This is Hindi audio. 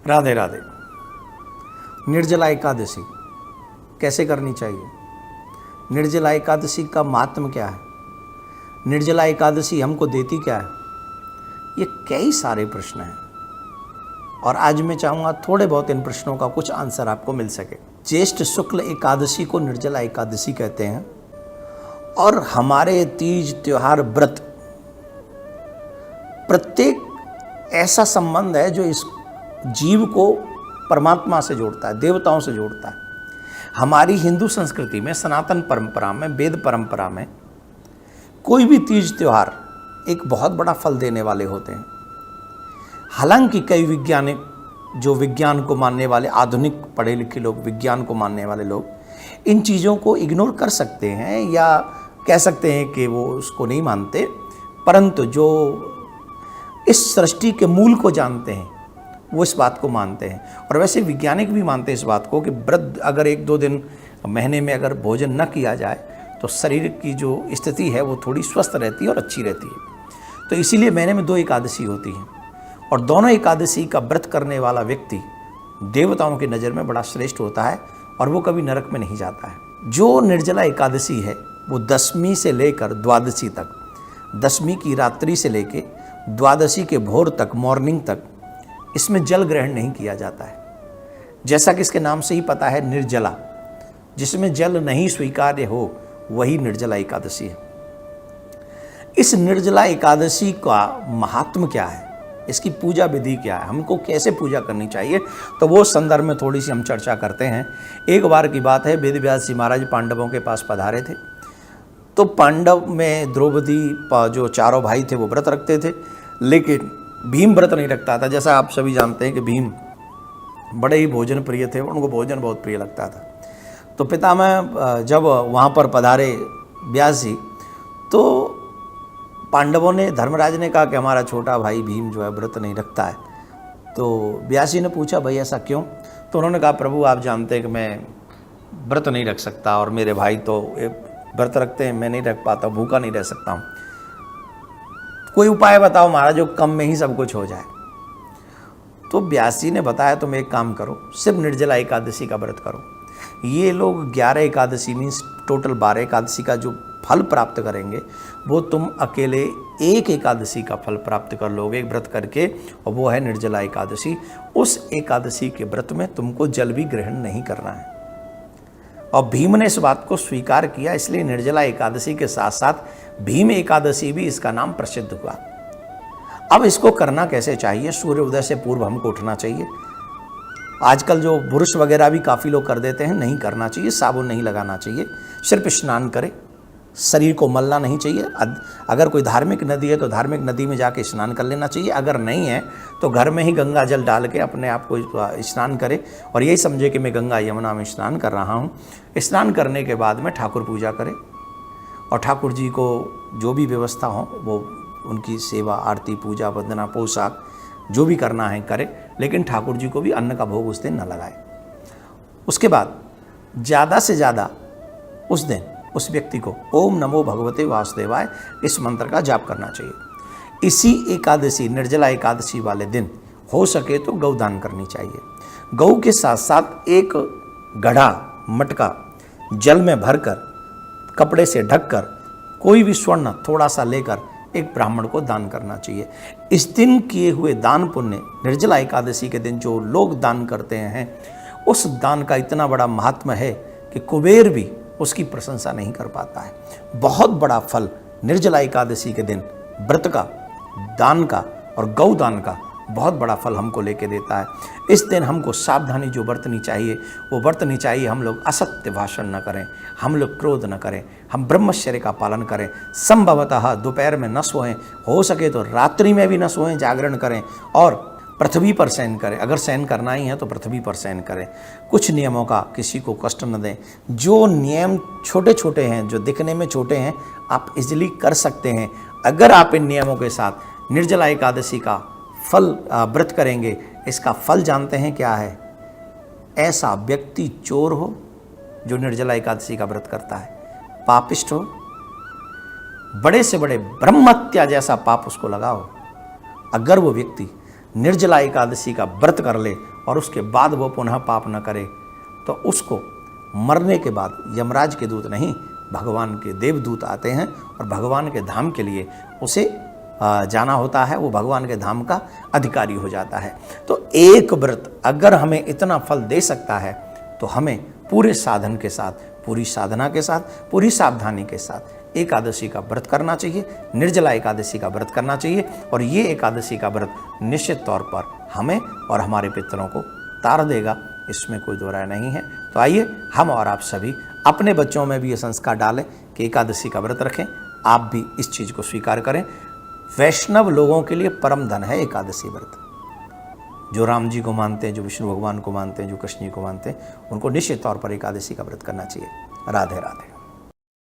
राधे राधे। निर्जला एकादशी कैसे करनी चाहिए? निर्जला एकादशी का महात्म क्या है? निर्जला एकादशी हमको देती क्या है? ये कई सारे प्रश्न हैं और आज मैं चाहूँगा थोड़े बहुत इन प्रश्नों का कुछ आंसर आपको मिल सके। ज्येष्ठ शुक्ल एकादशी को निर्जला एकादशी कहते हैं और हमारे तीज त्योहार व्रत प्रत्येक ऐसा संबंध है जो इस जीव को परमात्मा से जोड़ता है, देवताओं से जोड़ता है। हमारी हिंदू संस्कृति में, सनातन परंपरा में, वेद परंपरा में कोई भी तीज त्योहार एक बहुत बड़ा फल देने वाले होते हैं। हालांकि कई वैज्ञानिक, जो विज्ञान को मानने वाले, आधुनिक पढ़े लिखे लोग, विज्ञान को मानने वाले लोग इन चीज़ों को इग्नोर कर सकते हैं या कह सकते हैं कि वो उसको नहीं मानते, परंतु जो इस सृष्टि के मूल को जानते हैं वो इस बात को मानते हैं। और वैसे वैज्ञानिक भी मानते हैं इस बात को कि व्रत अगर 1-2 दिन महीने में अगर भोजन न किया जाए तो शरीर की जो स्थिति है वो थोड़ी स्वस्थ रहती है और अच्छी रहती है। तो इसीलिए महीने में 2 एकादशी होती हैं और दोनों एकादशी का व्रत करने वाला व्यक्ति देवताओं की नज़र में बड़ा श्रेष्ठ होता है और वो कभी नरक में नहीं जाता है। जो निर्जला एकादशी है वो 10वीं से लेकर द्वादशी तक, 10वीं की रात्रि से लेकर द्वादशी के भोर तक, मॉर्निंग तक, इसमें जल ग्रहण नहीं किया जाता है। जैसा कि इसके नाम से ही पता है, निर्जला, जिसमें जल नहीं स्वीकार्य हो वही निर्जला एकादशी है। इस निर्जला एकादशी का महात्म क्या है, इसकी पूजा विधि क्या है, हमको कैसे पूजा करनी चाहिए, तो वो संदर्भ में थोड़ी सी हम चर्चा करते हैं। एक बार की बात है, वेद व्यास जी महाराज पांडवों के पास पधारे थे। तो पांडव में द्रौपदी जो चारों भाई थे वो व्रत रखते थे, लेकिन भीम व्रत नहीं रखता था। जैसा आप सभी जानते हैं कि भीम बड़े ही भोजन प्रिय थे, उनको भोजन बहुत प्रिय लगता था। तो पितामह जब वहाँ पर पधारे व्यास जी, तो पांडवों ने, धर्मराज ने कहा कि हमारा छोटा भाई भीम जो है व्रत नहीं रखता है। तो व्यास जी ने पूछा, भाई ऐसा क्यों? तो उन्होंने कहा, प्रभु आप जानते हैं कि मैं व्रत नहीं रख सकता और मेरे भाई तो व्रत रखते हैं, मैं नहीं रख पाता, भूखा नहीं रह सकता हूँ। कोई उपाय बताओ महाराज जो कम में ही सब कुछ हो जाए। तो व्यास जी ने बताया, तुम एक काम करो, सिर्फ निर्जला एकादशी का व्रत करो। ये लोग 11 एकादशी मीन्स टोटल 12 एकादशी का जो फल प्राप्त करेंगे वो तुम अकेले एक एकादशी का फल प्राप्त कर लोगे व्रत करके, और वो है निर्जला एकादशी। उस एकादशी के व्रत में तुमको जल भी ग्रहण नहीं करना है। और भीम ने इस बात को स्वीकार किया, इसलिए निर्जला एकादशी के साथ साथ भीम एकादशी भी इसका नाम प्रसिद्ध हुआ। अब इसको करना कैसे चाहिए? सूर्योदय से पूर्व हमको उठना चाहिए। आजकल जो पुरुष वगैरह भी काफ़ी लोग कर देते हैं, नहीं करना चाहिए। साबुन नहीं लगाना चाहिए, सिर्फ स्नान करें, शरीर को मलना नहीं चाहिए। अगर कोई धार्मिक नदी है तो धार्मिक नदी में जाके स्नान कर लेना चाहिए, अगर नहीं है तो घर में ही गंगा जल डाल के अपने आप को स्नान करें और यही समझे कि मैं गंगा यमुना में स्नान कर रहा हूँ। स्नान करने के बाद में ठाकुर पूजा करें और ठाकुर जी को जो भी व्यवस्था हो वो उनकी सेवा, आरती, पूजा, वंदना, पोशाक जो भी करना है करें, लेकिन ठाकुर जी को भी अन्न का भोग उस दिन न लगाए। उसके बाद ज़्यादा से ज़्यादा उस दिन उस व्यक्ति को ओम नमो भगवते वासुदेवाय इस मंत्र का जाप करना चाहिए। इसी एकादशी, निर्जला एकादशी वाले दिन हो सके तो गौदान करनी चाहिए। गौ के साथ साथ एक गढ़ा, मटका जल में भरकर, कपड़े से ढककर, कोई भी स्वर्ण थोड़ा सा लेकर एक ब्राह्मण को दान करना चाहिए। इस दिन किए हुए दान पुण्य, निर्जला एकादशी के दिन जो लोग दान करते हैं, उस दान का इतना बड़ा महात्म्य है कि कुबेर भी उसकी प्रशंसा नहीं कर पाता है। बहुत बड़ा फल निर्जला एकादशी के दिन व्रत का, दान का और गौ दान का बहुत बड़ा फल हमको लेके देता है। इस दिन हमको सावधानी जो बरतनी चाहिए वो बरतनी चाहिए। हम लोग असत्य भाषण न करें, हम लोग क्रोध न करें, हम ब्रह्मचर्य का पालन करें। संभवतः दोपहर में न सोएं, हो सके तो रात्रि में भी न सोएं, जागरण करें और पृथ्वी पर शयन करें। अगर शयन करना ही है तो पृथ्वी पर शयन करें। कुछ नियमों का किसी को कष्ट न दें। जो नियम छोटे छोटे हैं, जो दिखने में छोटे हैं, आप इजीली कर सकते हैं। अगर आप इन नियमों के साथ निर्जला एकादशी का फल व्रत करेंगे, इसका फल जानते हैं क्या है? ऐसा व्यक्ति चोर हो जो निर्जला एकादशी का व्रत करता है, पापिष्ट हो, बड़े से बड़े ब्रह्म हत्या जैसा पाप उसको लगा हो, अगर वो व्यक्ति निर्जला एकादशी का व्रत कर ले और उसके बाद वो पुनः पाप न करे, तो उसको मरने के बाद यमराज के दूत नहीं, भगवान के देवदूत आते हैं और भगवान के धाम के लिए उसे जाना होता है। वो भगवान के धाम का अधिकारी हो जाता है। तो एक व्रत अगर हमें इतना फल दे सकता है तो हमें पूरे साधन के साथ, पूरी साधना के साथ, पूरी सावधानी के साथ एकादशी का व्रत करना चाहिए, निर्जला एकादशी का व्रत करना चाहिए। और ये एकादशी का व्रत निश्चित तौर पर हमें और हमारे पितरों को तार देगा, इसमें कोई दो राय नहीं है। तो आइए हम और आप सभी अपने बच्चों में भी ये संस्कार डालें कि एकादशी का व्रत रखें। आप भी इस चीज़ को स्वीकार करें। वैष्णव लोगों के लिए परम धन है एकादशी व्रत। जो राम जी को मानते हैं, जो विष्णु भगवान को मानते हैं, जो कृष्ण जी को मानते हैं, उनको निश्चित तौर पर एकादशी का व्रत करना चाहिए। राधे राधे।